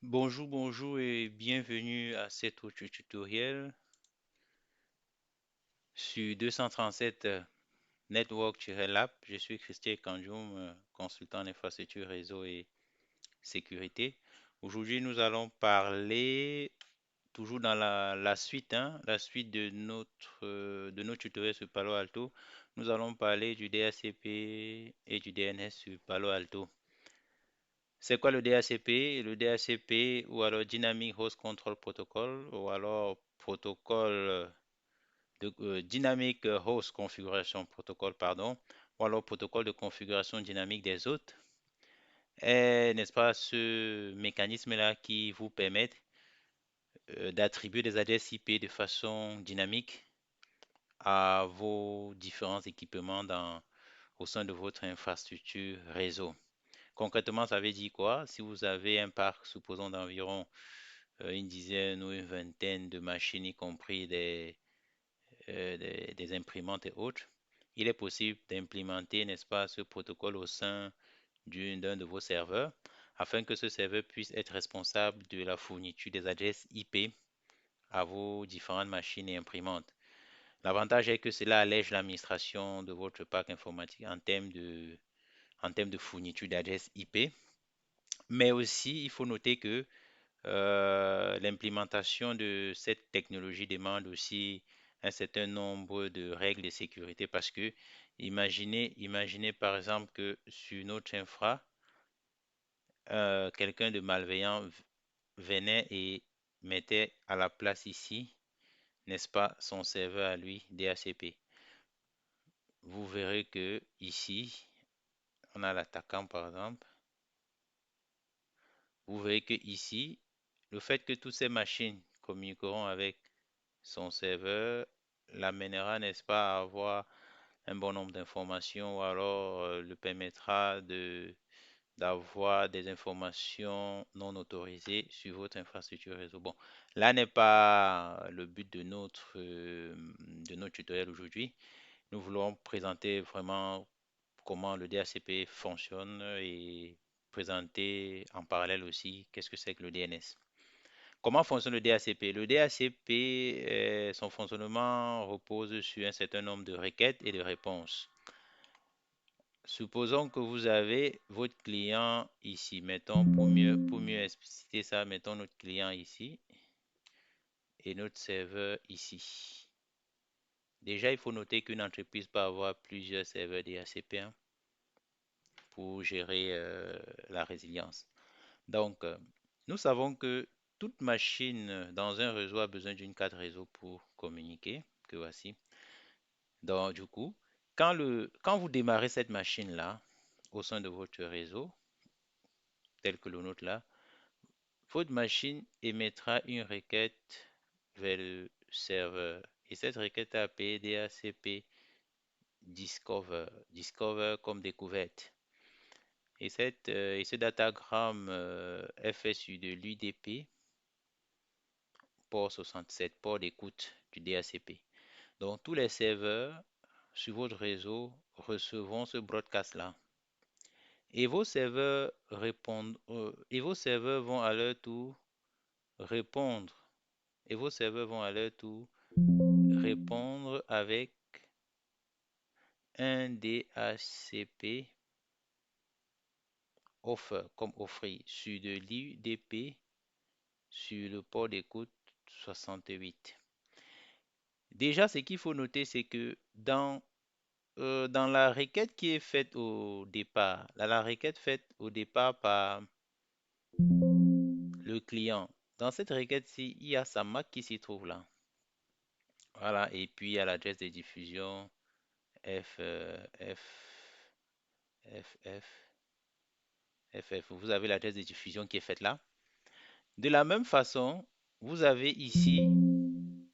Bonjour, bonjour et bienvenue à cet autre tutoriel sur 237 Network-Lab. Je suis Christian Kanjoum, consultant en infrastructure, réseau et sécurité. Aujourd'hui, nous allons parler, toujours dans la suite, la suite de notre tutoriel sur Palo Alto. Nous allons parler du DHCP et du DNS sur Palo Alto. C'est quoi le DHCP? Le DHCP ou alors Dynamic Host Control Protocol ou alors protocole Dynamic Host Configuration Protocol, pardon, ou alors protocole de configuration dynamique des hôtes est, n'est-ce pas, ce mécanisme-là qui vous permet d'attribuer des adresses IP de façon dynamique à vos différents équipements au sein de votre infrastructure réseau. Concrètement, ça veut dire quoi? Si vous avez un parc, supposons d'environ une dizaine ou une vingtaine de machines, y compris des imprimantes et autres, il est possible d'implémenter, n'est-ce pas, ce protocole au sein d'un de vos serveurs afin que ce serveur puisse être responsable de la fourniture des adresses IP à vos différentes machines et imprimantes. L'avantage est que cela allège l'administration de votre parc informatique en termes de fourniture d'adresses IP. Mais aussi, il faut noter que l'implémentation de cette technologie demande aussi un certain nombre de règles de sécurité parce que imaginez par exemple que sur notre infra, quelqu'un de malveillant venait et mettait à la place ici, n'est-ce pas, son serveur à lui, DHCP. Vous verrez que ici, on a l'attaquant par exemple. Vous verrez que ici, le fait que toutes ces machines communiqueront avec son serveur l'amènera, n'est-ce pas, à avoir un bon nombre d'informations ou alors le permettra d'avoir des informations non autorisées sur votre infrastructure réseau. Bon, là n'est pas le but de notre tutoriel aujourd'hui. Nous voulons présenter vraiment comment le DHCP fonctionne et présenter en parallèle aussi qu'est-ce que c'est que le DNS. Comment fonctionne le DHCP? Le DHCP, son fonctionnement repose sur un certain nombre de requêtes et de réponses. Supposons que vous avez votre client ici. Mettons, pour mieux expliciter ça, mettons notre client ici et notre serveur ici. Déjà, il faut noter qu'une entreprise peut avoir plusieurs serveurs DHCP pour gérer la résilience. Donc, nous savons que toute machine dans un réseau a besoin d'une carte réseau pour communiquer, que voici. Donc, du coup, quand vous démarrez cette machine-là au sein de votre réseau, tel que le nôtre là, votre machine émettra une requête vers le serveur. Et cette requête est appelée DHCP Discover, Discover comme découverte. Et ce datagramme est fait sur de l'UDP, port 67, port d'écoute du DHCP. Donc, tous les serveurs sur votre réseau recevront ce broadcast-là. Et vos serveurs vont à leur tour répondre. Et vos serveurs vont à leur tour répondre avec un DHCP offer, comme offrir, sur de l'UDP sur le port d'écoute 68. Déjà, ce qu'il faut noter, c'est que dans la requête qui est faite au départ, la requête faite au départ par le client, dans cette requête-ci, il y a sa MAC qui s'y trouve là. Voilà, et puis il y a l'adresse de diffusion F, F, F, FF. Vous avez l'adresse de diffusion qui est faite là. De la même façon, vous avez ici,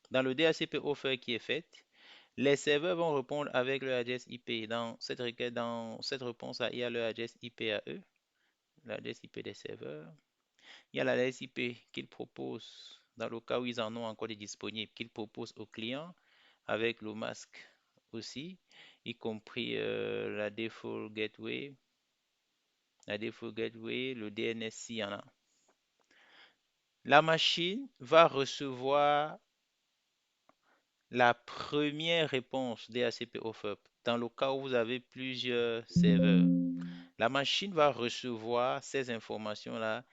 dans le DHCP offer qui est fait, les serveurs vont répondre avec leur adresse IP. Dans cette requête, dans cette réponse-là, il y a leur adresse IP à eux, l'adresse IP des serveurs. Il y a l'adresse IP qu'ils proposent, dans le cas où ils en ont encore des disponibles, qu'ils proposent aux clients avec le masque aussi, y compris la default gateway, le DNS s'il y en a. la machine va recevoir la première réponse DHCP OFUP dans le cas où vous avez plusieurs serveurs. La machine va recevoir ces informations-là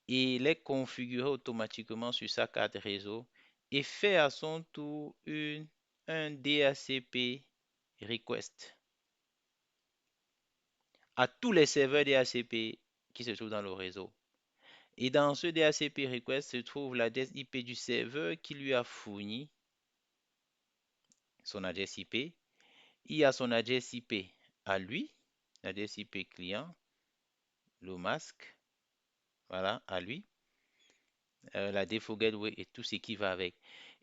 et les configurer automatiquement sur sa carte réseau et faire à son tour un DHCP request à tous les serveurs DHCP qui se trouvent dans le réseau. Et dans ce DHCP request se trouve l'adresse IP du serveur qui lui a fourni son adresse IP. Il y a son adresse IP à lui, l'adresse IP client, le masque, voilà, à lui, la default gateway et tout ce qui va avec.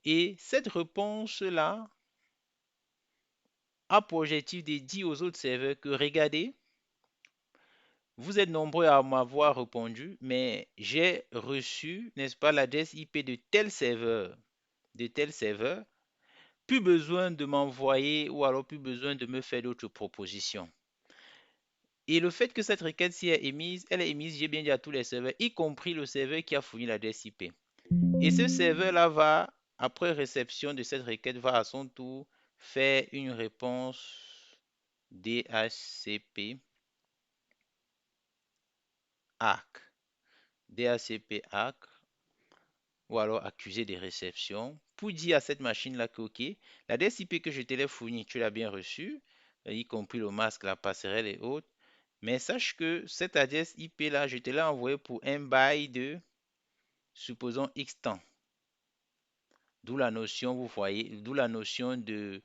Et cette réponse-là a pour objectif de dire aux autres serveurs que regardez, vous êtes nombreux à m'avoir répondu, mais j'ai reçu, n'est-ce pas, l'adresse IP de tel serveur. Plus besoin de m'envoyer ou alors plus besoin de me faire d'autres propositions. Et le fait que cette requête-ci est émise, elle est émise, j'ai bien dit, à tous les serveurs, y compris le serveur qui a fourni l'adresse IP. Et ce serveur-là va, après réception de cette requête, va à son tour faire une réponse DHCP ACK. DHCP ACK ou alors accusé de réception pour dire à cette machine-là que, OK, l'adresse IP que je te l'ai fournie, tu l'as bien reçue, y compris le masque, la passerelle et autres. Mais sache que cette adresse IP-là, je te l'ai envoyée pour un bail de, supposons, X temps. D'où la notion, vous voyez, d'où la notion de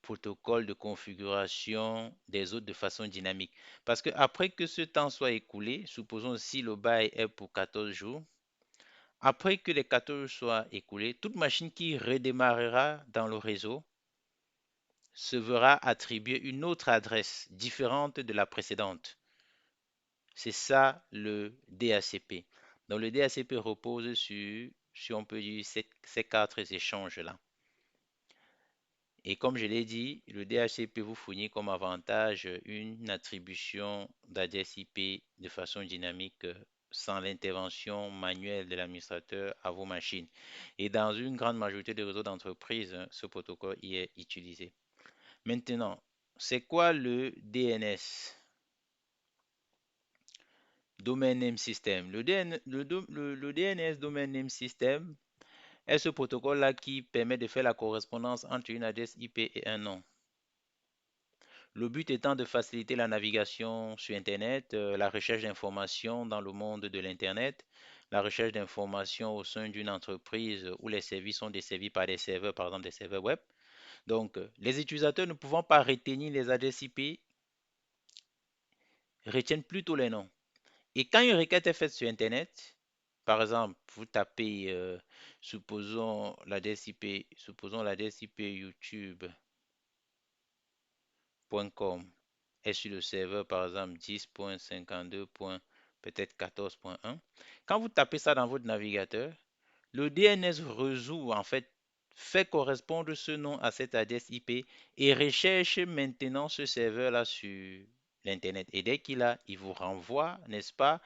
protocole de configuration des autres de façon dynamique. Parce que après que ce temps soit écoulé, supposons si le bail est pour 14 jours, après que les 14 jours soient écoulés, toute machine qui redémarrera dans le réseau se verra attribuer une autre adresse différente de la précédente. C'est ça le DHCP. Donc le DHCP repose sur, si on peut dire, ces quatre échanges-là. Et comme je l'ai dit, le DHCP vous fournit comme avantage une attribution d'adresse IP de façon dynamique sans l'intervention manuelle de l'administrateur à vos machines. Et dans une grande majorité des réseaux d'entreprises, ce protocole y est utilisé. Maintenant, c'est quoi le DNS? Domain Name System. Le DNS Domain Name System est ce protocole-là qui permet de faire la correspondance entre une adresse IP et un nom. Le but étant de faciliter la navigation sur Internet, la recherche d'informations dans le monde de l'Internet, la recherche d'informations au sein d'une entreprise où les services sont desservis par des serveurs, par exemple des serveurs web. Donc, les utilisateurs ne pouvant pas retenir les adresses IP, retiennent plutôt les noms. Et quand une requête est faite sur Internet, par exemple, vous tapez, supposons l'adresse IP youtube.com est sur le serveur, par exemple, 10.52. Peut-être 14.1. Quand vous tapez ça dans votre navigateur, le DNS résout, en fait, fait correspondre ce nom à cette adresse IP et recherche maintenant ce serveur-là sur l'Internet. Et dès qu'il a, il vous renvoie, n'est-ce pas,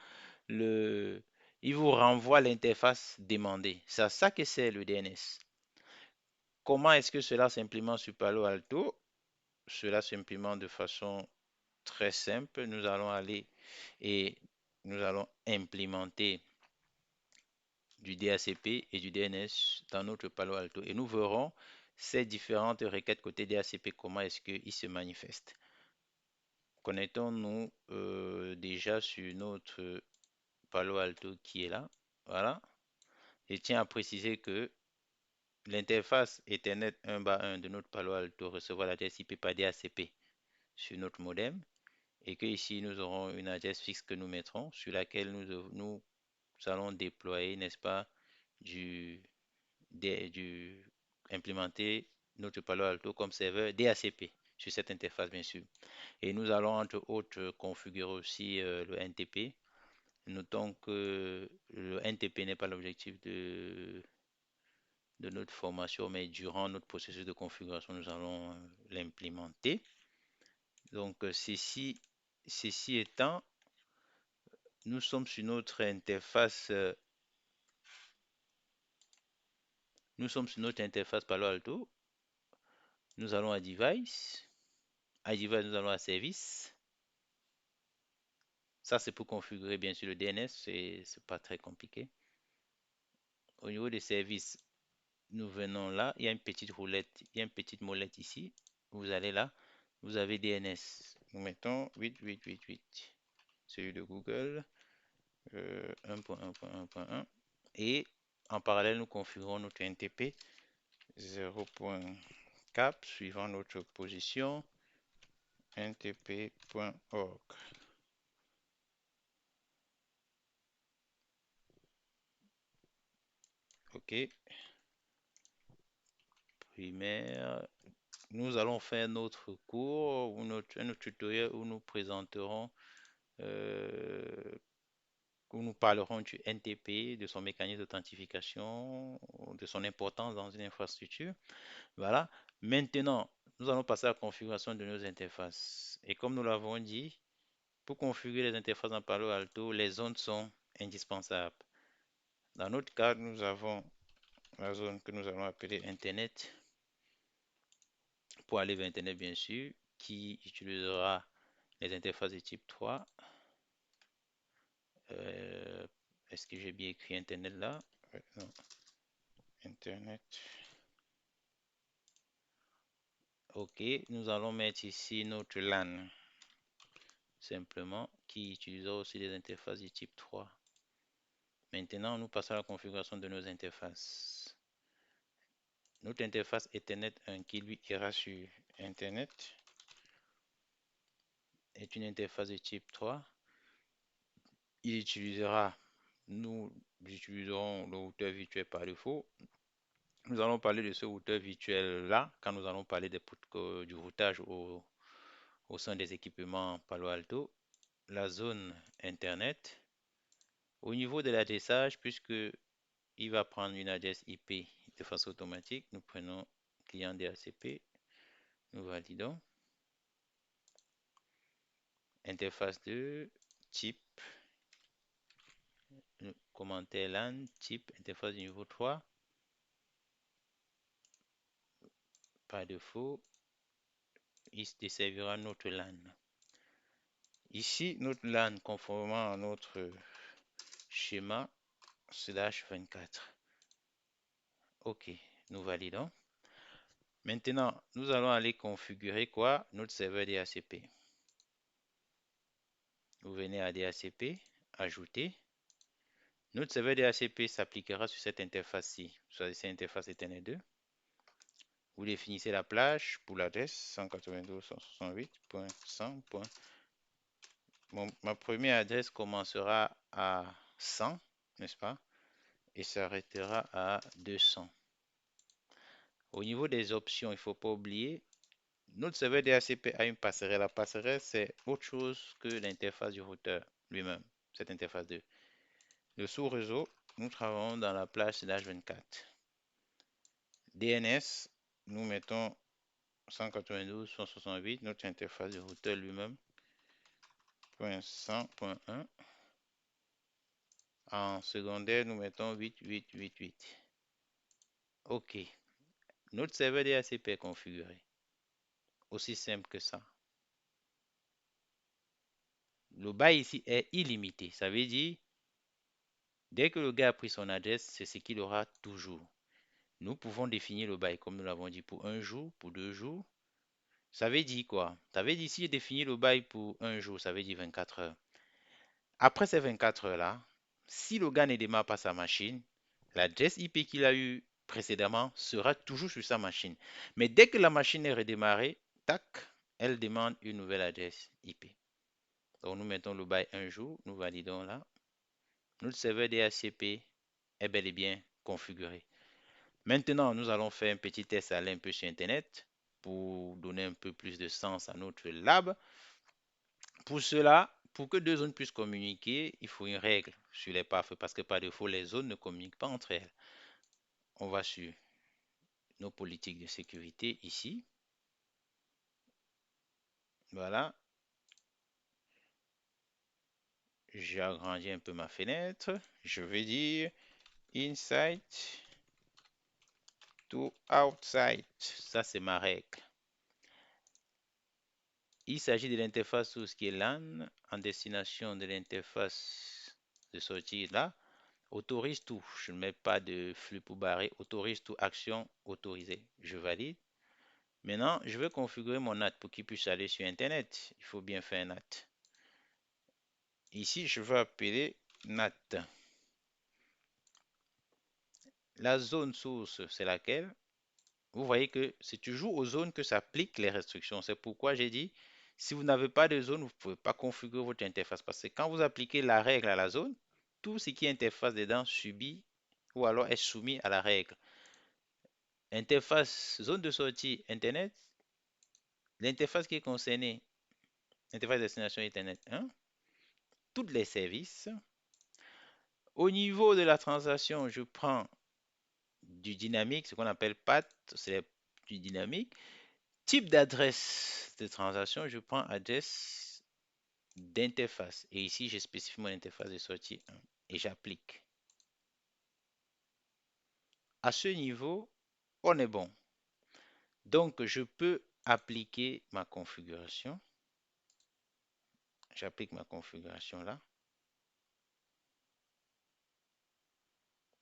le, il vous renvoie l'interface demandée. C'est ça que c'est le DNS. Comment est-ce que cela s'implémente sur Palo Alto? Cela s'implémente de façon très simple. Nous allons aller et nous allons implémenter du DHCP et du DNS dans notre Palo Alto. Et nous verrons ces différentes requêtes côté DHCP, comment est-ce qu'ils se manifestent. Connectons-nous déjà sur notre Palo Alto qui est là. Voilà. Je tiens à préciser que l'interface Ethernet 1/1 de notre Palo Alto recevra l'adresse IP par DHCP sur notre modem et que ici nous aurons une adresse fixe que nous mettrons sur laquelle nous allons déployer, n'est-ce pas, du, implémenter notre Palo Alto comme serveur DHCP sur cette interface bien sûr. Et nous allons entre autres configurer aussi le NTP. Notons que le NTP n'est pas l'objectif de notre formation, mais durant notre processus de configuration, nous allons l'implémenter. Donc, ceci étant, nous sommes sur notre interface Nous sommes sur notre interface Palo Alto. Nous allons à Device. À Device, nous allons à Service. Ça, c'est pour configurer bien sûr le DNS. C'est pas très compliqué. Au niveau des services, nous venons là. Il y a une petite roulette. Il y a une petite molette ici. Vous allez là. Vous avez DNS. Nous mettons 8888. Celui de Google. 1.1.1.1. Et en parallèle, nous configurons notre NTP 0.cap suivant notre position ntp.org. OK. Primaire. Nous allons faire notre cours ou un autre tutoriel où nous présenterons, où nous parlerons du NTP, de son mécanisme d'authentification, de son importance dans une infrastructure. Voilà. Maintenant, nous allons passer à la configuration de nos interfaces. Et comme nous l'avons dit, pour configurer les interfaces en Palo Alto, les zones sont indispensables. Dans notre cas, nous avons la zone que nous allons appeler Internet, pour aller vers Internet bien sûr, qui utilisera les interfaces de type 3. Est-ce que j'ai bien écrit Internet là? Non. Internet. OK, nous allons mettre ici notre LAN, simplement, qui utilisera aussi les interfaces de type 3. Maintenant, nous passons à la configuration de nos interfaces. Notre interface Ethernet 1 qui lui ira sur Internet est une interface de type 3. Il utilisera, nous utiliserons le routeur virtuel par défaut. Nous allons parler de ce routeur virtuel là quand nous allons parler du routage au sein des équipements Palo Alto. La zone Internet. Au niveau de l'adressage, puisque il va prendre une adresse IP de façon automatique, nous prenons client DHCP, nous validons. Interface 2, type, commentaire LAN, type, interface du niveau 3, par défaut, il desservira notre LAN. Ici, notre LAN, conformément à notre schéma, /24. OK, nous validons. Maintenant, nous allons aller configurer quoi? Notre serveur DHCP. Vous venez à DHCP, ajouter. Notre serveur DHCP s'appliquera sur cette interface-ci. Choisissez interface Ethernet 2. Vous définissez la plage pour l'adresse 192.168.100. Ma première adresse commencera à 100, n'est-ce pas? Et s'arrêtera à 200. Au niveau des options, il ne faut pas oublier, notre serveur DHCP a une passerelle. La passerelle, c'est autre chose que l'interface du routeur lui-même, cette interface 2. Le sous-réseau, nous travaillons dans la plage /24. DNS, nous mettons 192.168, notre interface du routeur lui-même, .100.1. En secondaire, nous mettons 8888. OK. Notre serveur DHCP est configuré. Aussi simple que ça. Le bail ici est illimité. Ça veut dire, dès que le gars a pris son adresse, c'est ce qu'il aura toujours. Nous pouvons définir le bail, comme nous l'avons dit, pour un jour, pour 2 jours. Ça veut dire quoi? Ça veut dire, si j'ai défini le bail pour un jour, ça veut dire 24 heures. Après ces 24 heures-là, si le gars ne démarre pas sa machine, l'adresse IP qu'il a eue précédemment sera toujours sur sa machine. Mais dès que la machine est redémarrée, tac, elle demande une nouvelle adresse IP. Donc nous mettons le bail un jour, nous validons là. Notre serveur DHCP est bel et bien configuré. Maintenant, nous allons faire un petit test à aller un peu sur Internet pour donner un peu plus de sens à notre lab. Pour cela, pour que deux zones puissent communiquer, il faut une règle sur les pare-feux parce que par défaut, les zones ne communiquent pas entre elles. On va sur nos politiques de sécurité ici. Voilà. J'ai agrandi un peu ma fenêtre. Je vais dire Insight to outside. Ça, c'est ma règle. Il s'agit de l'interface source qui est LAN en destination de l'interface de sortie là. Autorise tout. Je ne mets pas de flux pour barrer. Autorise tout. Action autorisée. Je valide. Maintenant, je veux configurer mon NAT pour qu'il puisse aller sur Internet. Il faut bien faire un NAT. Ici, je veux appeler NAT. La zone source, c'est laquelle? Vous voyez que c'est toujours aux zones que s'appliquent les restrictions. C'est pourquoi j'ai dit, si vous n'avez pas de zone, vous ne pouvez pas configurer votre interface. Parce que quand vous appliquez la règle à la zone, tout ce qui est interface dedans subit ou alors est soumis à la règle. Interface, zone de sortie Internet, l'interface qui est concernée, interface destination Internet 1, tous les services. Au niveau de la transaction, je prends du dynamique, ce qu'on appelle PAT, c'est du dynamique. Type d'adresse de transaction, je prends adresse d'interface. Et ici, je spécifie mon interface de sortie 1 et j'applique. À ce niveau, on est bon. Donc, je peux appliquer ma configuration. J'applique ma configuration là.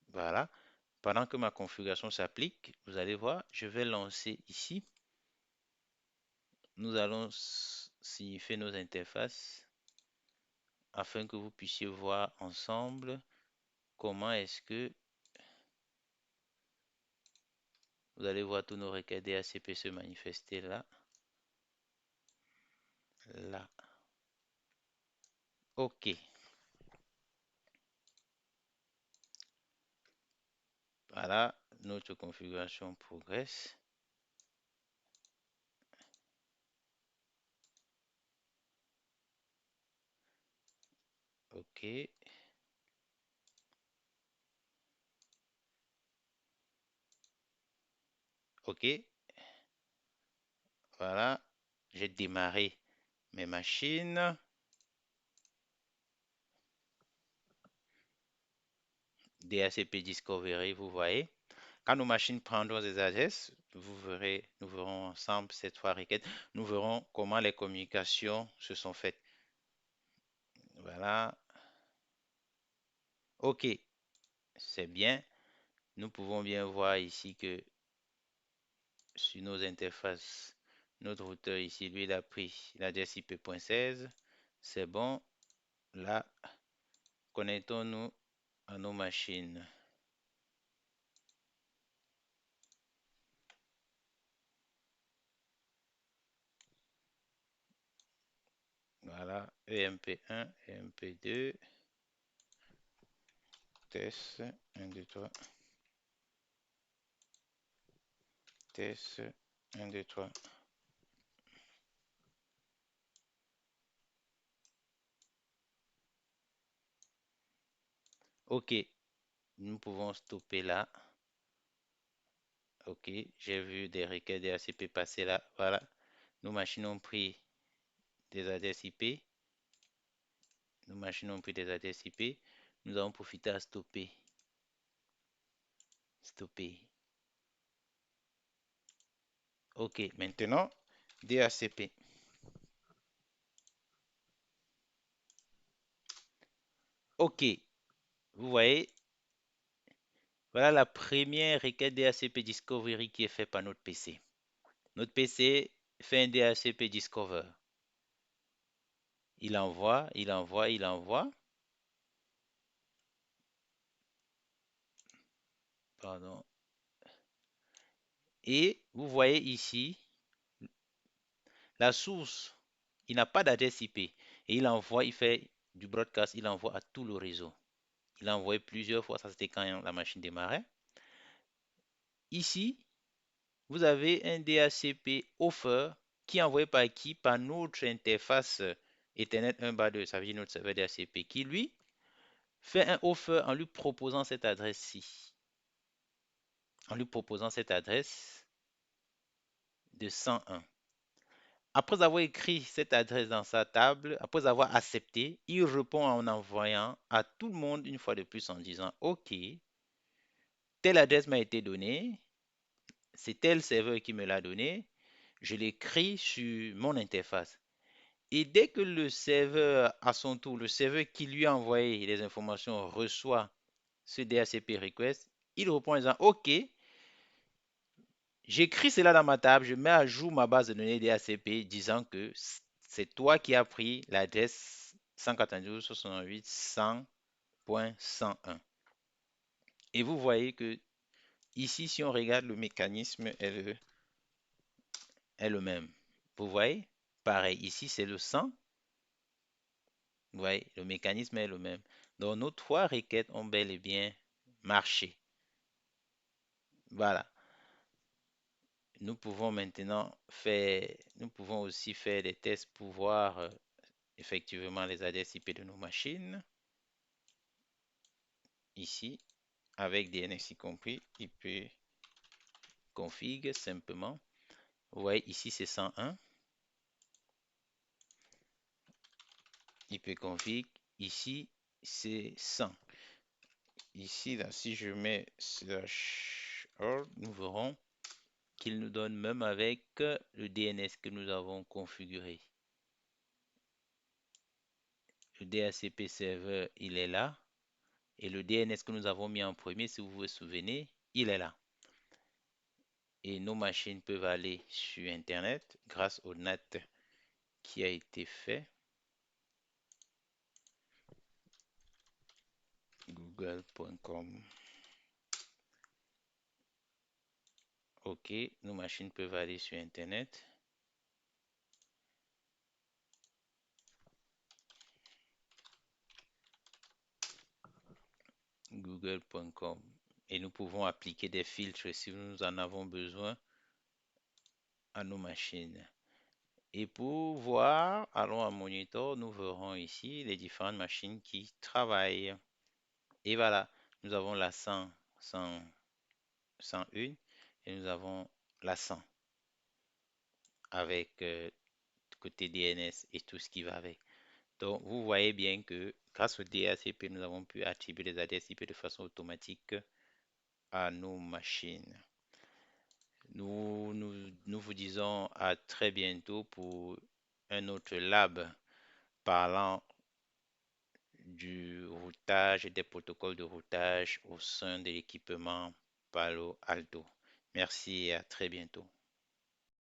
Voilà. Pendant que ma configuration s'applique, vous allez voir, je vais lancer ici. Nous allons signifier nos interfaces afin que vous puissiez voir ensemble comment est-ce que vous allez voir tous nos requêtes DHCP se manifester là. Là. OK. Voilà, notre configuration progresse. OK. OK. Voilà. J'ai démarré mes machines. DHCP Discovery, vous voyez. Quand nos machines prendront des adresses, vous verrez, nous verrons ensemble ces trois requêtes. Nous verrons comment les communications se sont faites. Voilà. OK. C'est bien. Nous pouvons bien voir ici que sur nos interfaces, notre routeur ici, lui, il a pris l'adresse IP.16. C'est bon. Là, connectons-nous à nos machines. Voilà, EMP1, EMP2, test, 1, 2, 3, test, 1, 2, 3. OK, nous pouvons stopper là. OK, j'ai vu des requêtes DHCP passer là. Voilà, nos machines ont pris des adresses IP. Nos machines ont pris des adresses IP. Nous allons profiter à stopper. Stopper. OK, maintenant, DHCP. OK, vous voyez, voilà la première requête DHCP Discovery qui est faite par notre PC. Notre PC fait un DHCP Discover. Il envoie, il envoie, il envoie. Pardon. Et vous voyez ici, la source, il n'a pas d'adresse IP. Et il envoie, il fait du broadcast, il envoie à tout le réseau. Il a envoyé plusieurs fois, ça c'était quand la machine démarrait. Ici, vous avez un DHCP offer qui est envoyé par qui? Par notre interface Ethernet 1/2, ça veut dire notre serveur DHCP, qui lui fait un offer en lui proposant cette adresse-ci. En lui proposant cette adresse de 101. Après avoir écrit cette adresse dans sa table, après avoir accepté, il répond en envoyant à tout le monde une fois de plus en disant OK, telle adresse m'a été donnée, c'est tel serveur qui me l'a donné, je l'écris sur mon interface. Et dès que le serveur, à son tour, le serveur qui lui a envoyé les informations reçoit ce DHCP request, il répond en disant, OK, j'écris cela dans ma table, je mets à jour ma base de données DHCP disant que c'est toi qui as pris l'adresse 192.168.100.101. Et vous voyez que ici, si on regarde le mécanisme est le même. Vous voyez? Pareil, ici c'est le 100. Vous voyez, le mécanisme est le même. Donc nos trois requêtes ont bel et bien marché. Voilà. Nous pouvons aussi faire des tests pour voir effectivement les adresses IP de nos machines. Ici, avec DNS y compris, IP config simplement. Vous voyez, ici c'est 101. IP config, ici c'est 100. Ici, là, si je mets /all, nous verrons qu'il nous donne même avec le DNS que nous avons configuré. Le DHCP serveur, il est là. Et le DNS que nous avons mis en premier, si vous vous souvenez, il est là. Et nos machines peuvent aller sur Internet grâce au NAT qui a été fait. Google.com. OK, nos machines peuvent aller sur Internet. Google.com. Et nous pouvons appliquer des filtres si nous en avons besoin à nos machines. Et pour voir, allons à Monitor, nous verrons ici les différentes machines qui travaillent. Et voilà, nous avons la 100, 100, 101 et nous avons la 100 avec côté DNS et tout ce qui va avec. Donc, vous voyez bien que grâce au DHCP, nous avons pu attribuer les adresses IP de façon automatique à nos machines. Nous vous disons à très bientôt pour un autre lab parlant du routage et des protocoles de routage au sein de l'équipement Palo Alto. Merci et à très bientôt.